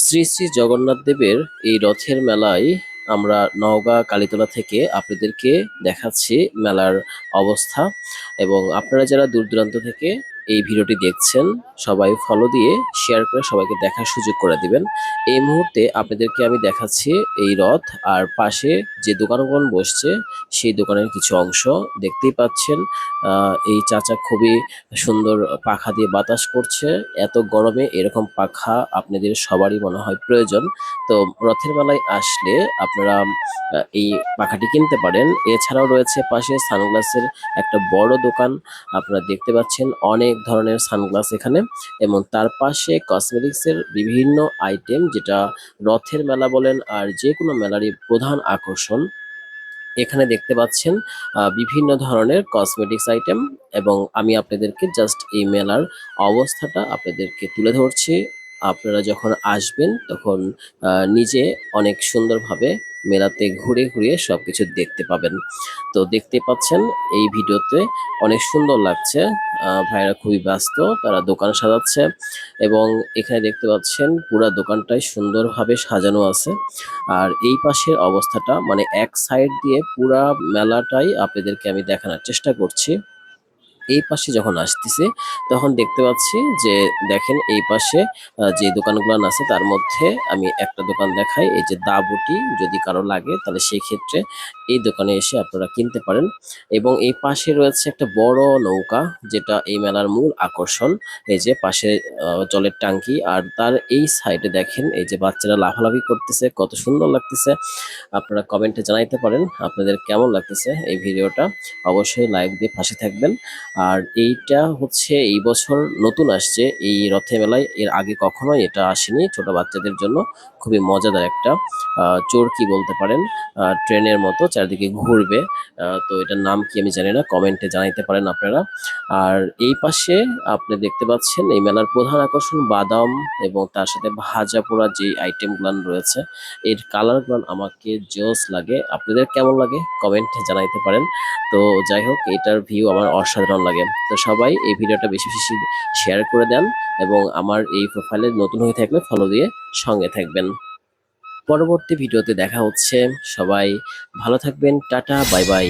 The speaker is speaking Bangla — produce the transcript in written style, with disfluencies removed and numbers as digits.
শ্রী শ্রী জগন্নাথ দেবের এই রথের মেলায় আমরা নওগাঁ কালীতলা থেকে আপনাদেরকে দেখাচ্ছি মেলার অবস্থা। এবং আপনারা যারা দূর দূরান্ত থেকে এই ভিডিওটি দেখছেন সবাই ফলো দিয়ে শেয়ার করে সবাইকে দেখার সুযোগ করে দিবেন। এই মুহূর্তে আপনাদেরকে আমি দেখাচ্ছি এই রথ, আর পাশে যে দোকানগুলো বসছে সেই দোকানের কিছু অংশ দেখতেই পাচ্ছেন। এই চাচা খুবই সুন্দর পাখা দিয়ে বাতাস করছে। এত গরমে এরকম পাখা আপনাদের সবারই মনে হয় প্রয়োজন। তো রথের মেলায় আসলে আপনারা এই পাখাটি কিনতে পারেন। এছাড়াও রয়েছে পাশে সানগ্লাসের একটা বড় দোকান। আপনারা দেখতে পাচ্ছেন অনেক ধরনের সানগ্লাস এখানে, এবং তার পাশে কসমেটিক্সের বিভিন্ন আইটেম, যেটা রথের মেলা বলেন আর যে কোনো মেলারই প্রধান আকর্ষণ। এখানে দেখতে পাচ্ছেন বিভিন্ন ধরনের কসমেটিক্স আইটেম, এবং আমি আপনাদেরকে জাস্ট এই মেলার অবস্থাটা আপনাদেরকে তুলে ধরছি। আপনারা যখন আসবেন তখন নিজে অনেক সুন্দরভাবে মেলাতে ঘুরে ঘুরে সবকিছু দেখতে পাবেন। তো দেখতে পাচ্ছেন এই ভিডিওতে অনেক সুন্দর লাগছে। ভাইরা খুবই ব্যস্ত, তারা দোকান সাজাচ্ছে, এবং এখানে দেখতে পাচ্ছেন পুরা দোকানটাই সুন্দরভাবে সাজানো আছে। আর এই পাশের অবস্থাটা মানে এক সাইড দিয়ে পুরা মেলাটাই আপনাদেরকে আমি দেখানোর চেষ্টা করছি। এই পাশে যখন আসতেছে তখন দেখতে পাচ্ছি যে দেখেন এই পাশে যে দোকানগুলো আছে তার মধ্যে আমি একটা দোকান দেখাই, এই যে দাবুটি, যদি কারো লাগে তাহলে সেই ক্ষেত্রে এই দোকানে এসে আপনারা কিনতে পারেন। এবং এই পাশে রয়েছে একটা বড় নৌকা, যেটা এই মেলার মূল আকর্ষণ। এই যে পাশে জলের ট্যাঙ্কি, আর তার এই সাইডে দেখেন এই যে বাচ্চারা লাফালাফি করতেছে, কত সুন্দর লাগতেছে। আপনারা কমেন্টে জানাইতে পারেন আপনাদের কেমন লাগতেছে এই ভিডিওটা। অবশ্যই লাইক দিয়ে পাশে থাকবেন। আর এইটা হচ্ছে এই বছর নতুন আসছে এই রথে মেলায়, এর আগে কখনোই এটা আসেনি। ছোট বাচ্চাদের জন্য খুবই মজাদার একটা চরকি বলতে পারেন, ট্রেনের মতো চারিদিকে ঘুরবে। তো এটার নাম কি আমি জানি না, কমেন্টে জানাইতে পারেন আপনারা। আর এই পাশে আপনি দেখতে পাচ্ছেন এই মেলার প্রধান আকর্ষণ বাদাম, এবং তার সাথে ভাজা পোড়া যে আইটেমগুলো রয়েছে, এর কালারগুলো আমাকে জোস লাগে। আপনাদের কেমন লাগে কমেন্টে জানাইতে পারেন। তো যাই হোক, এটার ভিউ আমার অসাধারণ লাগে। তো সবাই এই ভিডিওটা বেশি বেশি শেয়ার করে দেন, এবং আমার এই প্রোফাইলে নতুন হয়ে থাকলে ফলো দিয়ে সঙ্গে থাকবেন। পরবর্তী ভিডিওতে দেখা হচ্ছে। সবাই ভালো থাকবেন, টাটা, বাই বাই।